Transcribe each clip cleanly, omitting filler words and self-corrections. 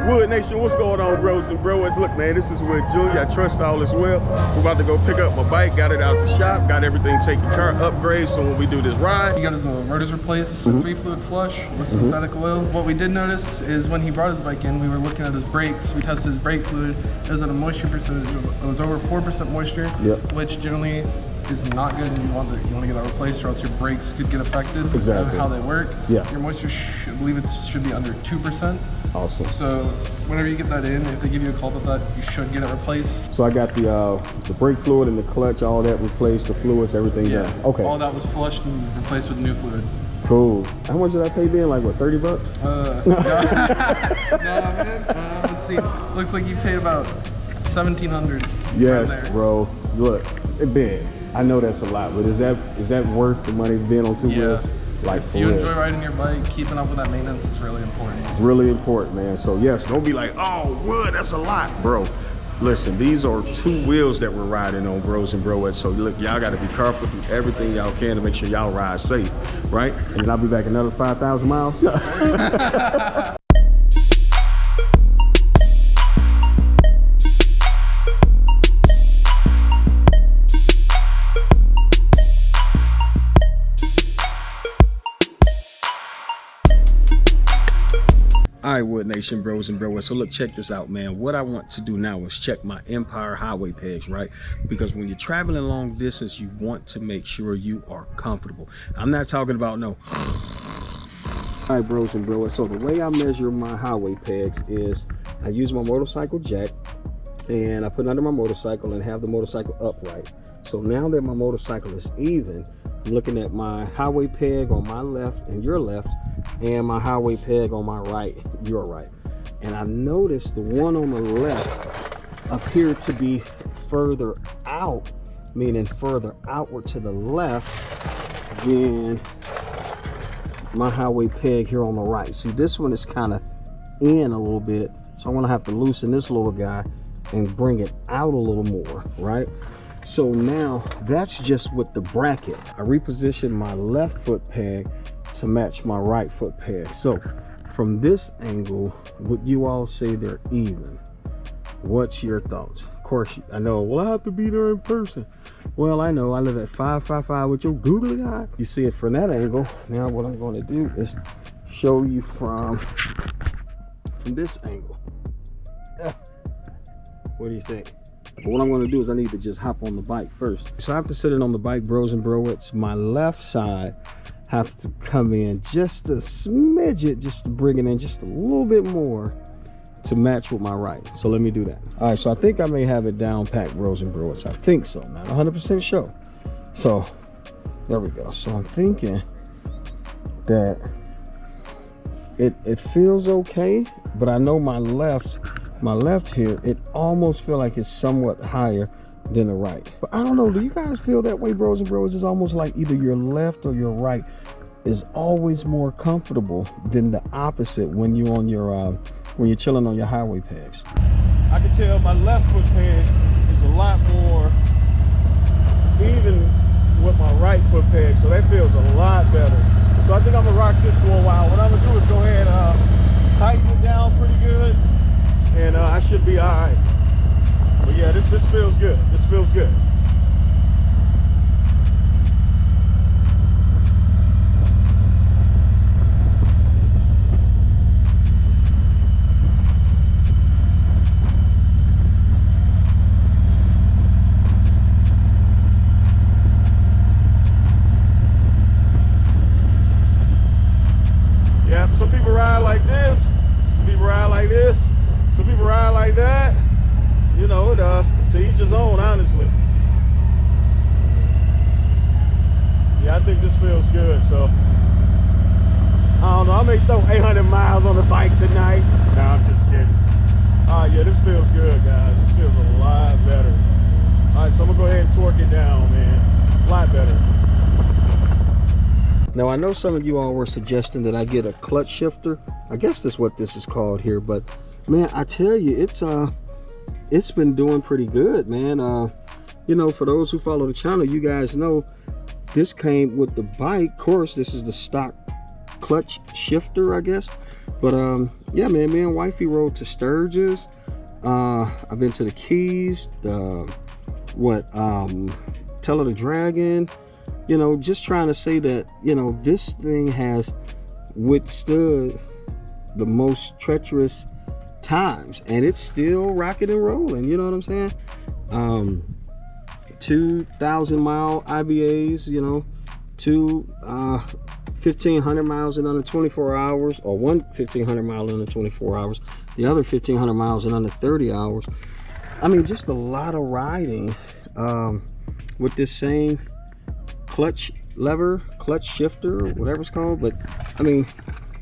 Wood Nation, what's going on, bros and bros? Look, man, this is Wood Junior. I trust all as well. We're about to go pick up my bike, got it out the shop, got everything taken care of, upgrade. So when we do this ride, he got his rotors replaced, 3-fluid flush with synthetic oil. What we did notice is when he brought his bike in, we were looking at his brakes. We tested his brake fluid. It was at a moisture percentage. It was over 4% moisture, which generally is not good, and you want to get that replaced, or else your brakes could get affected. Exactly. How they work. Yeah. Your moisture, I believe it should be under 2%. Awesome. So whenever you get that in, if they give you a call about that, you should get it replaced. So I got the brake fluid and the clutch, all that replaced, the fluids, everything. Yeah. Done. Okay. All that was flushed and replaced with new fluid. Cool. How much did I pay then? Like what, 30 bucks? No, man. Let's see. Looks like you paid about $1,700. Yes, right there. bro. Look, Ben, I know that's a lot, but is that worth the money being on two wheels? Like, if you enjoy riding your bike, keeping up with that maintenance, it's really important. It's really important, man. So yes, don't be like, oh, Wood, that's a lot, bro. Listen, these are two wheels that we're riding on, bros and broettes. So look, y'all got to be careful, do everything y'all can to make sure y'all ride safe, right? And then I'll be back another 5,000 miles. All right, Wood Nation, bros and broettes. So look, check this out, man. What I want to do now is check my Empire highway pegs, right? Because when you're traveling long distance, you want to make sure you are comfortable. I'm not talking about no. All right, bros and broettes. So the way I measure my highway pegs is I use my motorcycle jack and I put it under my motorcycle and have the motorcycle upright. So now that my motorcycle is even, I'm looking at my highway peg on my left and your left, and my highway peg on my right, your right. And I noticed the one on the left appeared to be further out, meaning further outward to the left than my highway peg here on the right. See, this one is kind of in a little bit, so I'm gonna have to loosen this little guy and bring it out a little more, right? So now that's just with the bracket. I repositioned my left foot peg to match my right foot peg. So from this angle, would you all say they're even? What's your thoughts? Of course, I know, well, I have to be there in person. Well, I know, I live at 555 with your googly eye. You see it from that angle. Now what I'm going to do is show you from this angle. What do you think? But what I'm going to do is I need to just hop on the bike first. So I have to sit it on the bike, bros and broettes. My left side have to come in just a smidget, just to bring it in just a little bit more to match with my right. So let me do that. All right, so I think I may have it down packed, bros and broettes. I think so, not 100% sure. So there we go. So I'm thinking that it feels okay, but I know my left here, it almost feel like it's somewhat higher than the right. But I don't know, do you guys feel that way, bros and bros? It's almost like either your left or your right is always more comfortable than the opposite when you're on your when you're chilling on your highway pegs. I can tell my left foot peg is a lot more even with my right foot peg, so that feels a lot better. So I think I'm gonna rock this for a while. What I'm gonna do is go ahead and tighten it down pretty good, and I should be all right. But yeah, this feels good. This feels good. Yeah, some people ride like this. Some people ride like this. Some people ride like that. You know, to each his own, honestly. Yeah, I think this feels good, so. I don't know, I may throw 800 miles on the bike tonight. No, I'm just kidding. Yeah, this feels good, guys. This feels a lot better. All right, so I'm gonna go ahead and torque it down, man. A lot better. Now, I know some of you all were suggesting that I get a clutch shifter. I guess that's what this is called here, but man, I tell you, it's been doing pretty good, man. You know, for those who follow the channel, you guys know this came with the bike. Of course, this is the stock clutch shifter, I guess. But yeah, man, me and wifey rode to Sturgis. I've been to the Keys, Tell of the Dragon. You know, just trying to say that, you know, this thing has withstood the most treacherous times, and it's still rocking and rolling. You know what I'm saying? 2,000-mile IBAs, you know, 1,500 miles in under 24 hours, or 1,500 mile in under 24 hours, the other 1,500 miles in under 30 hours. I mean, just a lot of riding with this same clutch shifter, or whatever it's called. But I mean,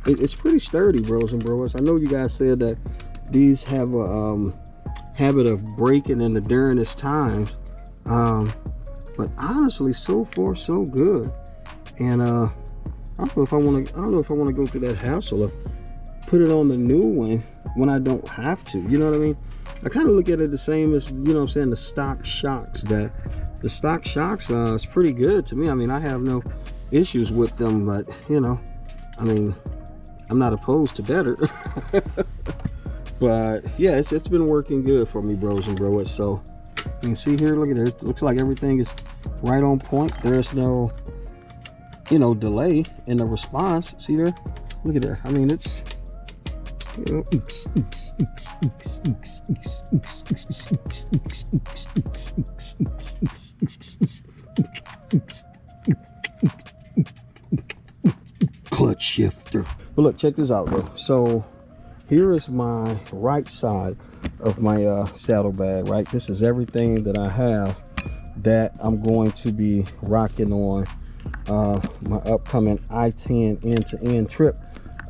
it's pretty sturdy, bros and bros. I know you guys said that these have a habit of breaking in the duringest times, but honestly, so far so good. And I don't know if I want to go through that hassle of put it on the new one when I don't have to. You know what I mean? I kind of look at it the same as, you know what I'm saying, the stock shocks. That the stock shocks is pretty good to me. I mean, I have no issues with them, but you know, I mean, I'm not opposed to better. But yeah, it's been working good for me, bros and broettes. So you can see here, look at it. It looks like everything is right on point. There's no, you know, delay in the response. See there? Look at there. I mean, it's, you know, clutch shifter. But look, check this out though. So here is my right side of my saddlebag, right? This is everything that I have that I'm going to be rocking on my upcoming I-10 end-to-end trip,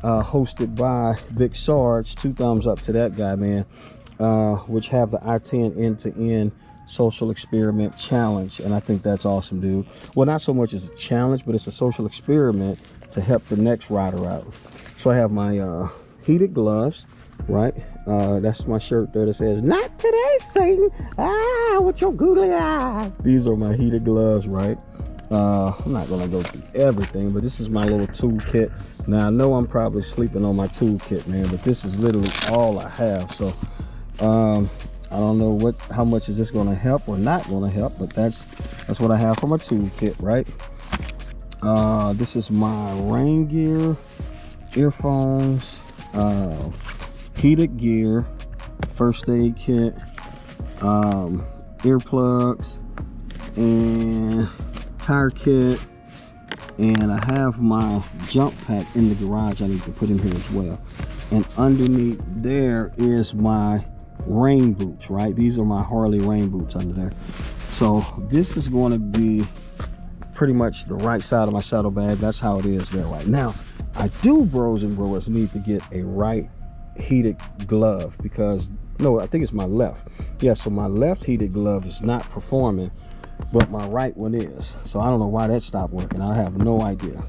hosted by Big Sarge. 2 thumbs up to that guy, man. Which have the I-10 end-to-end social experiment challenge, and I think that's awesome, dude. Well, not so much as a challenge, but it's a social experiment to help the next rider out. So I have my heated gloves, right? That's my shirt there that says, "Not today, Satan, with your googly eye." These are my heated gloves, right? I'm not gonna go through everything, but this is my little toolkit. Now I know I'm probably sleeping on my toolkit, man, but this is literally all I have. So I don't know how much is this gonna help or not gonna help, but that's what I have for my toolkit, right? This is my rain gear, earphones, heated gear, first aid kit, earplugs, and tire kit, and I have my jump pack in the garage I need to put in here as well. And underneath there is my rain boots, right? These are my Harley rain boots under there. So this is going to be pretty much the right side of my saddlebag. That's how it is there right now. I do, bros and broers, need to get a right heated glove, because no, I think it's my left. Yeah, so my left heated glove is not performing, but my right one is. So I don't know why that stopped working. I have no idea.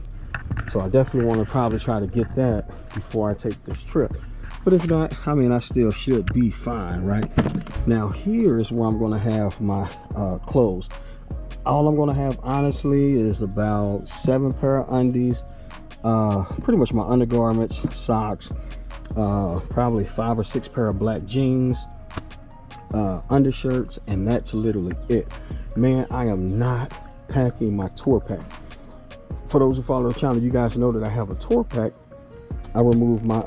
So I definitely want to probably try to get that before I take this trip. But if not, I mean, I still should be fine, right? Now here is where I'm going to have my clothes. All I'm going to have, honestly, is about 7 pair of undies, pretty much my undergarments, socks, probably 5 or 6 pair of black jeans, undershirts, and that's literally it. Man, I am not packing my tour pack. For those who follow the channel, you guys know that I have a tour pack. I removed my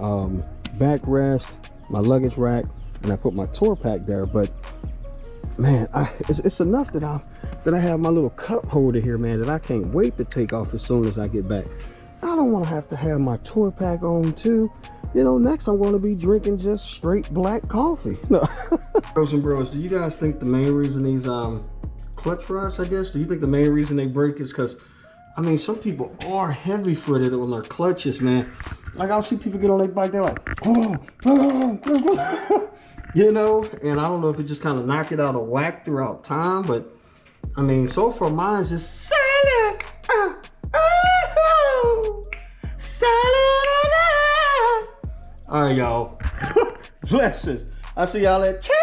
backrest, my luggage rack, and I put my tour pack there. But man, it's enough that I have my little cup holder here, man, that I can't wait to take off as soon as I get back. I don't want to have my tour pack on too. You know, next I'm going to be drinking just straight black coffee. No. Bros and bros, do you guys think the main reason these clutch rods, I guess, do you think the main reason they break is because, I mean, some people are heavy footed on their clutches, man. Like, I'll see people get on their bike, they're like, oh, you know, and I don't know if it just kind of knock it out of whack throughout time, but I mean, so far mine's just silent. All right, y'all. Blessings. I'll see y'all at church.